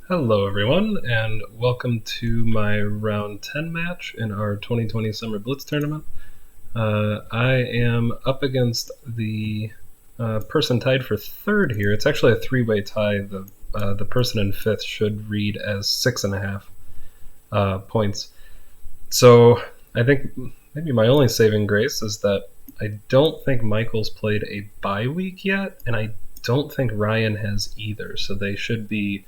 Hello everyone, and welcome to my round 10 match in our 2020 Summer Blitz tournament. I am up against the person tied for third here. It's actually a three-way tie. The person in fifth should read as 6.5 points. So I think maybe my only saving grace is that I don't think Michael's played a bye week yet, and I don't think Ryan has either, so they should be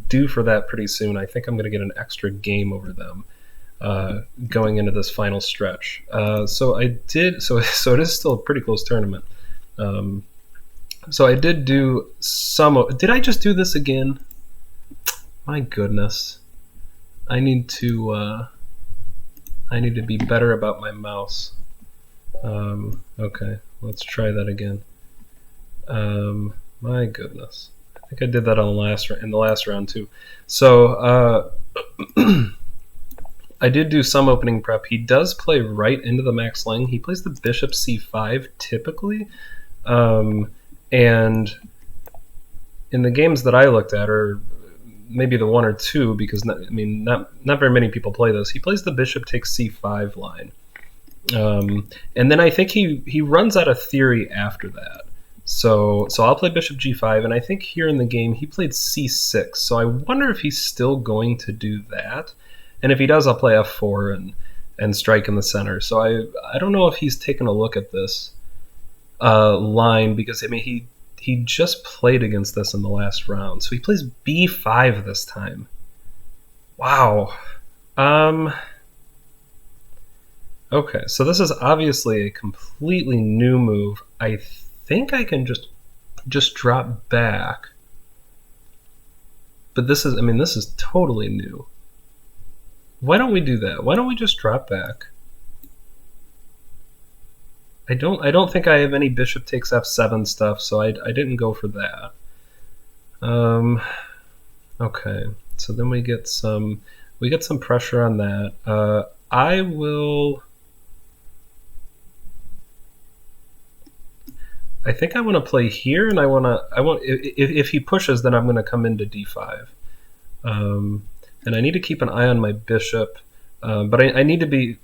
due for that pretty soon. I think I'm going to get an extra game over them going into this final stretch. So it is still a pretty close tournament. So I did do some. Did I just do this again? My goodness, I need to be better about my mouse. Okay, let's try that again. My goodness. I think I did that in the last round too. So I did do some opening prep. He does play right into the max lane. He plays the bishop c5 typically, and in the games that I looked at, or maybe the one or two, because not very many people play this. He plays the bishop takes c5 line, and then I think he runs out of theory after that. So I'll play bishop g5, and I think here in the game he played c6. So I wonder if he's still going to do that, and if he does, I'll play f4 and strike in the center. So I don't know if he's taken a look at this line, because he just played against this in the last round. So he plays b5 this time. Wow. Okay, so this is obviously a completely new move. I think I can just drop back, but this is totally new. Why don't we do that? Why don't we just drop back? I don't think I have any bishop takes f7 stuff, so I didn't go for that. Okay, so then we get some pressure on that. I think I want to play here, and if he pushes, then I'm going to come into d5, and I need to keep an eye on my bishop, but I need to be,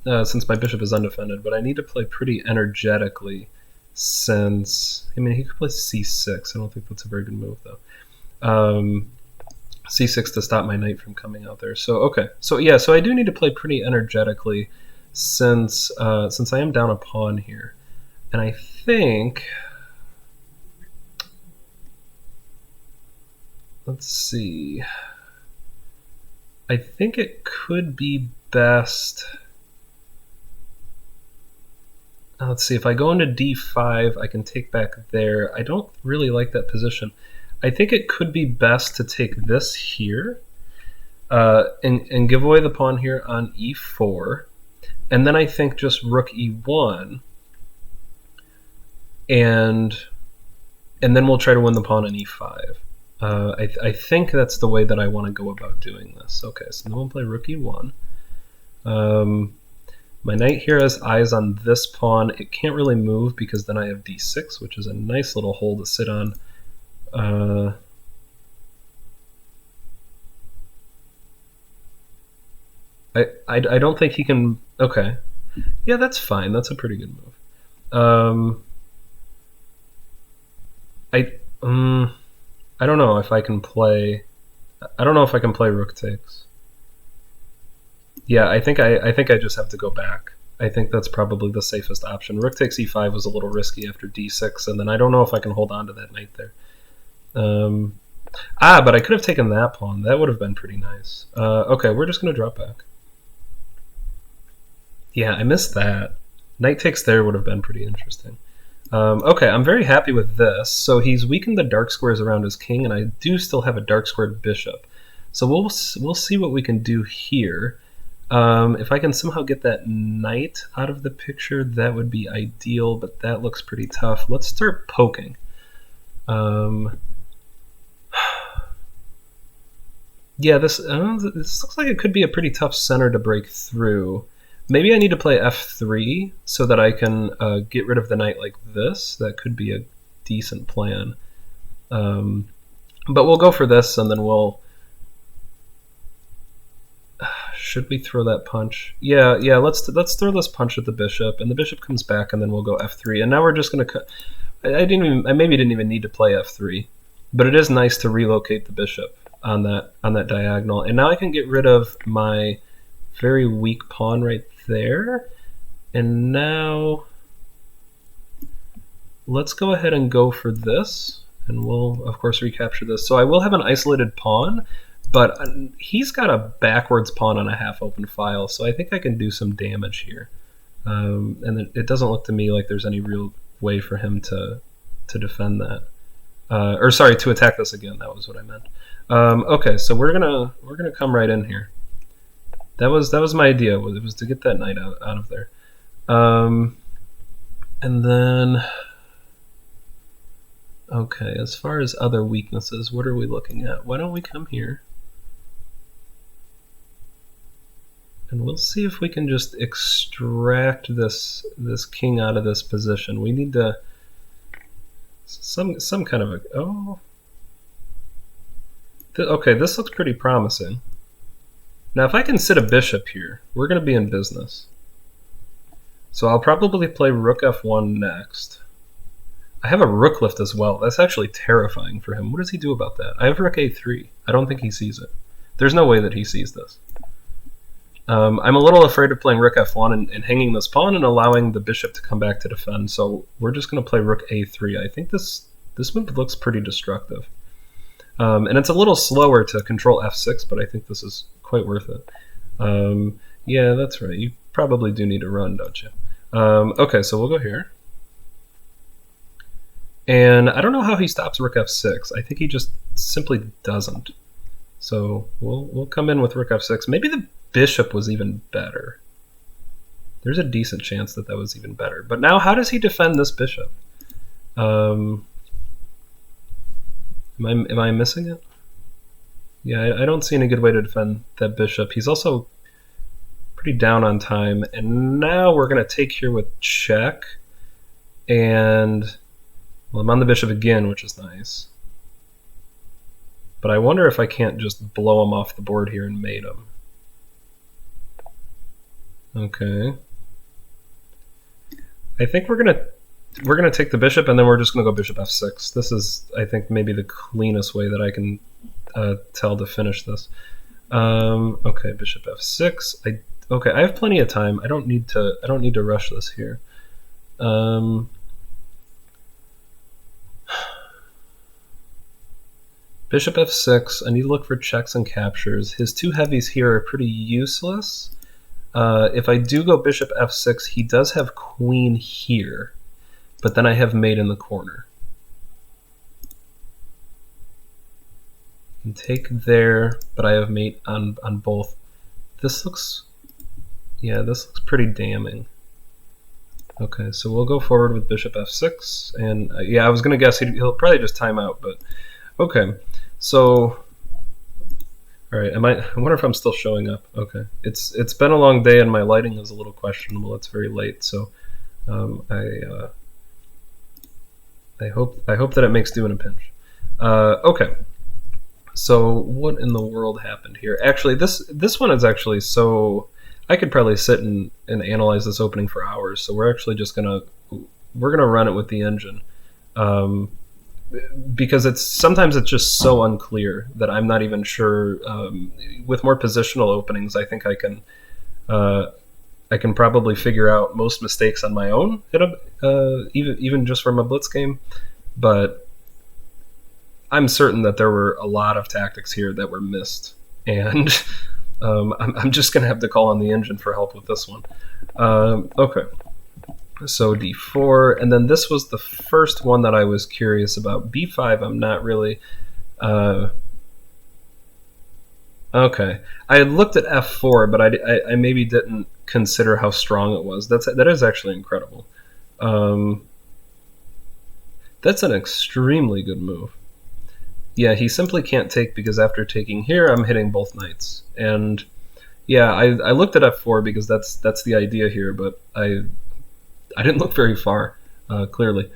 since my bishop is undefended, but I need to play pretty energetically, since he could play c6. I don't think that's a very good move though. C6 to stop my knight from coming out there. So okay, so I do need to play pretty energetically, since I am down a pawn here. And I think, let's see, I think it could be best, let's see, if I go into d5, I can take back there. I don't really like that position. I think it could be best to take this here and give away the pawn here on e4, and then I think just rook e1, and then we'll try to win the pawn on e5. I think that's the way that I want to go about doing this. Okay, so then we'll play rook e1. My knight here has eyes on this pawn. It can't really move because then I have d6, which is a nice little hole to sit on. I don't think he can. Okay, yeah, that's fine. That's a pretty good move. I don't know if I can play. I don't know if I can play rook takes. Yeah, I think I just have to go back. I think that's probably the safest option. Rook takes e5 was a little risky after d6, and then I don't know if I can hold on to that knight there. But I could have taken that pawn. That would have been pretty nice. Okay, we're just going to drop back. Yeah, I missed that. Knight takes there would have been pretty interesting. Okay, I'm very happy with this. So he's weakened the dark squares around his king, and I do still have a dark squared bishop. So we'll see what we can do here. If I can somehow get that knight out of the picture, that would be ideal, but that looks pretty tough. Let's start poking. Yeah, this looks like it could be a pretty tough center to break through. Maybe I need to play f3 so that I can get rid of the knight like this. That could be a decent plan. But we'll go for this, and then we'll... Should we throw that punch? Yeah. Let's throw this punch at the bishop, and the bishop comes back, and then we'll go f3. And now we're just going to... I maybe didn't even need to play f3, but it is nice to relocate the bishop on that diagonal. And now I can get rid of my very weak pawn right there. And now let's go ahead and go for this, and we'll of course recapture this. So I will have an isolated pawn, but he's got a backwards pawn on a half-open file, so I think I can do some damage here. And it doesn't look to me like there's any real way for him to defend that. Or sorry, to attack this again. That was what I meant. Okay, so we're gonna come right in here. That was my idea. It was to get that knight out of there. And then, okay, as far as other weaknesses, what are we looking at? Why don't we come here? And we'll see if we can just extract this king out of this position. We need to some kind of a okay, this looks pretty promising. Now if I can sit a bishop here, we're going to be in business. So I'll probably play rook f1 next. I have a rook lift as well. That's actually terrifying for him. What does he do about that? I have rook a3. I don't think he sees it. There's no way that he sees this. I'm a little afraid of playing rook f1 and hanging this pawn and allowing the bishop to come back to defend. So we're just going to play rook a3. I think this move looks pretty destructive. And it's a little slower to control f6, but I think this is quite worth it. Yeah, that's right. You probably do need to run, don't you? Okay, so we'll go here. And I don't know how he stops rook f6. I think he just simply doesn't. So we'll come in with rook f6. Maybe the bishop was even better. There's a decent chance that was even better. But now how does he defend this bishop? Am I missing it? Yeah, I don't see any good way to defend that bishop. He's also pretty down on time. And now we're going to take here with check. And well, I'm on the bishop again, which is nice. But I wonder if I can't just blow him off the board here and mate him. Okay. I think we're gonna take the bishop, and then we're just gonna go bishop f6. This is, I think, maybe the cleanest way that I can tell to finish this. Okay, bishop f6. Okay, I have plenty of time. I don't need to rush this here. Bishop f6. I need to look for checks and captures. His two heavies here are pretty useless. If I do go bishop f6, he does have queen here, but then I have mate in the corner. And take there, but I have mate on both. This looks, yeah, this looks pretty damning. Okay, so we'll go forward with bishop f6, and yeah, I was gonna guess he'll probably just time out, but okay. So, all right, I wonder if I'm still showing up. Okay, it's been a long day and my lighting is a little questionable. It's very late, so I hope that it makes do in a pinch. Okay, so what in the world happened here? Actually, this one is actually so I could probably sit and analyze this opening for hours. So we're actually just gonna run it with the engine. Because sometimes it's just so unclear that I'm not even sure. With more positional openings, I think I can probably figure out most mistakes on my own, even just from a Blitz game. But I'm certain that there were a lot of tactics here that were missed, and I'm just going to have to call on the engine for help with this one. Okay. So d4, and then this was the first one that I was curious about. b5, I'm not really... Okay, I had looked at f4, but I maybe didn't consider how strong it was. That is actually incredible. That's an extremely good move. Yeah, he simply can't take because after taking here, I'm hitting both knights. And yeah, I looked at f4 because that's the idea here, but I didn't look very far, clearly.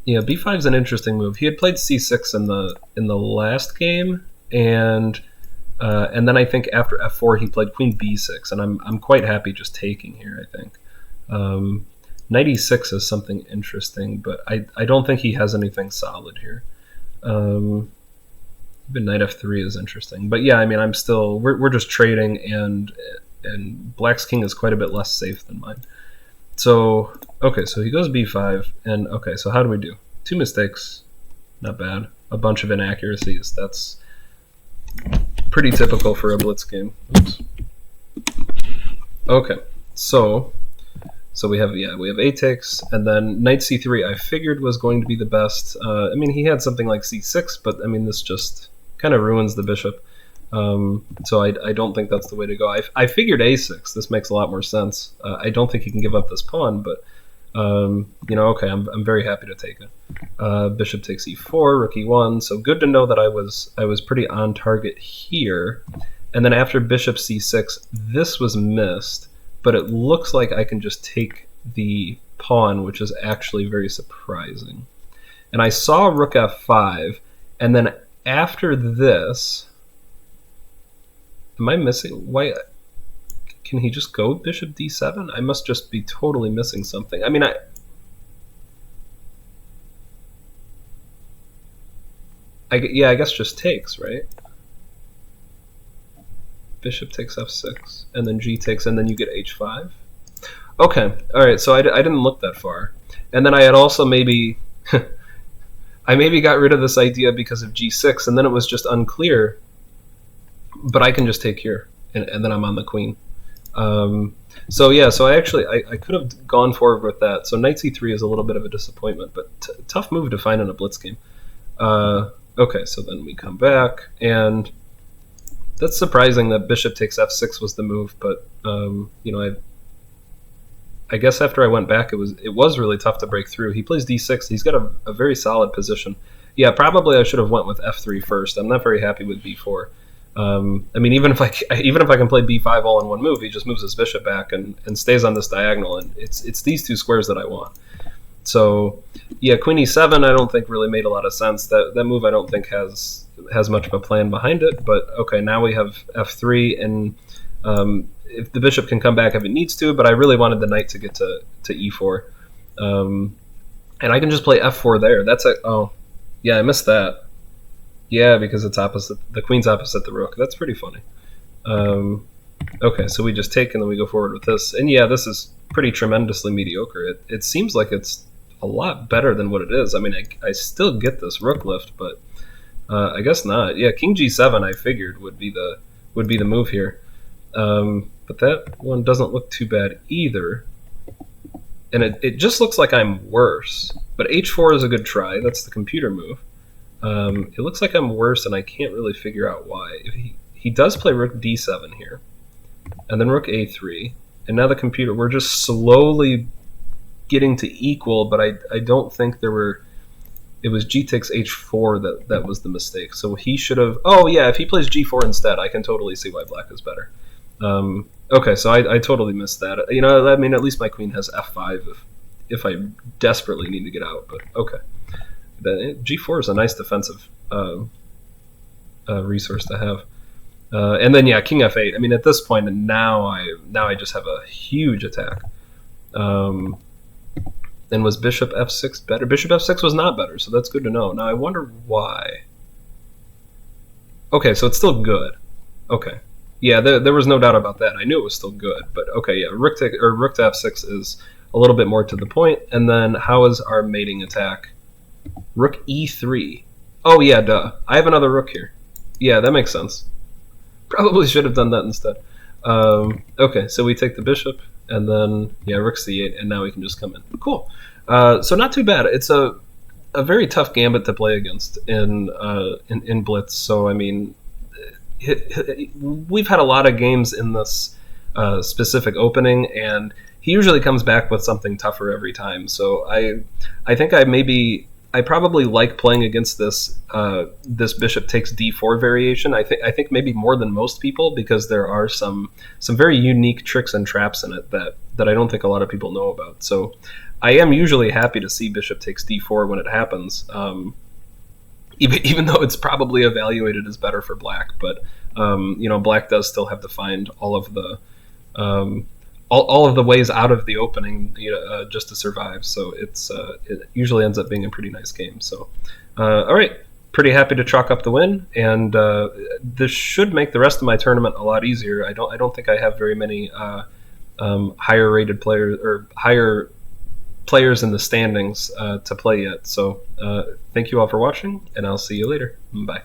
Yeah, b5 is an interesting move. He had played c6 in the last game, and then I think after f4 he played queen b6, and I'm quite happy just taking here. I think knight e6 is something interesting, but I don't think he has anything solid here. Even knight f3 is interesting, but yeah, I mean we're just trading, and black's king is quite a bit less safe than mine. So, okay, so he goes b5, and okay, so how do we do? 2 mistakes, not bad. A bunch of inaccuracies, that's pretty typical for a blitz game. Oops. Okay, so we have a takes, and then knight c3 I figured was going to be the best. I mean, he had something like c6, but I mean, this just kind of ruins the bishop. So I don't think that's the way to go. I figured a6. This makes a lot more sense. I don't think he can give up this pawn, but okay, I'm very happy to take it. Bishop takes e4, rook e1. So good to know that I was pretty on target here. And then after bishop c6, this was missed, but it looks like I can just take the pawn, which is actually very surprising. And I saw rook f5, and then after this. Am I missing? Why? Can he just go bishop d7? I must just be totally missing something. I mean, I guess just takes, right? Bishop takes f6, and then g takes, and then you get h5. Okay, all right. So I didn't look that far, and then I had also maybe I maybe got rid of this idea because of g6, and then it was just unclear. But I can just take here, and then I'm on the queen. So yeah, so I could have gone forward with that. So knight c3 is a little bit of a disappointment, but tough move to find in a blitz game. Okay, so then we come back, and that's surprising that bishop takes f6 was the move, but I guess after I went back, it was really tough to break through. He plays d6. He's got a very solid position. Yeah, probably I should have went with f3 first. I'm not very happy with b4. I mean, even if I can play b5 all in one move, he just moves his bishop back and stays on this diagonal, and it's these two squares that I want. So yeah, queen e7 I don't think really made a lot of sense. That move I don't think has much of a plan behind it. But okay, now we have f3, and if the bishop can come back if it needs to, but I really wanted the knight to get to e4, and I can just play f4 there. Oh yeah, I missed that. Yeah, because it's opposite. The queen's opposite the rook. That's pretty funny. Okay, so we just take and then we go forward with this. And yeah, this is pretty tremendously mediocre. It seems like it's a lot better than what it is. I mean, I still get this rook lift, but I guess not. Yeah, king g7 I figured would be the move here. But that one doesn't look too bad either. And it just looks like I'm worse. But h4 is a good try. That's the computer move. It looks like I'm worse, and I can't really figure out why. If he does play rook d7 here, and then rook a3, and now the computer, we're just slowly getting to equal, but I don't think it was g takes h4 that was the mistake. So he should have, oh yeah, if he plays g4 instead, I can totally see why black is better. Okay, so I totally missed that. I mean, at least my queen has f5 if I desperately need to get out, but okay. G4 is a nice defensive resource to have. And then yeah, king f8. I mean, at this point, and now I just have a huge attack. And was bishop f6 better? Bishop f6 was not better, so that's good to know. Now I wonder why. Okay, so it's still good. Okay, yeah, there was no doubt about that. I knew it was still good, but okay, yeah, rook to f6 is a little bit more to the point. And then how is our mating attack? Rook e3. Oh yeah, duh. I have another rook here. Yeah, that makes sense. Probably should have done that instead. Okay, so we take the bishop, and then yeah, rook c8, and now we can just come in. Cool. So not too bad. It's a very tough gambit to play against in Blitz. So I mean, we've had a lot of games in this specific opening, and he usually comes back with something tougher every time. So I think I probably like playing against this this bishop takes d4 variation. I think maybe more than most people, because there are some very unique tricks and traps in it that I don't think a lot of people know about. So I am usually happy to see bishop takes d4 when it happens, even though it's probably evaluated as better for black. But black does still have to find all of the all of the ways out of the opening, just to survive. So it usually ends up being a pretty nice game. So all right, pretty happy to chalk up the win, and this should make the rest of my tournament a lot easier. I don't think I have very many higher rated players or higher players in the standings to play yet. So thank you all for watching, and I'll see you later. Bye.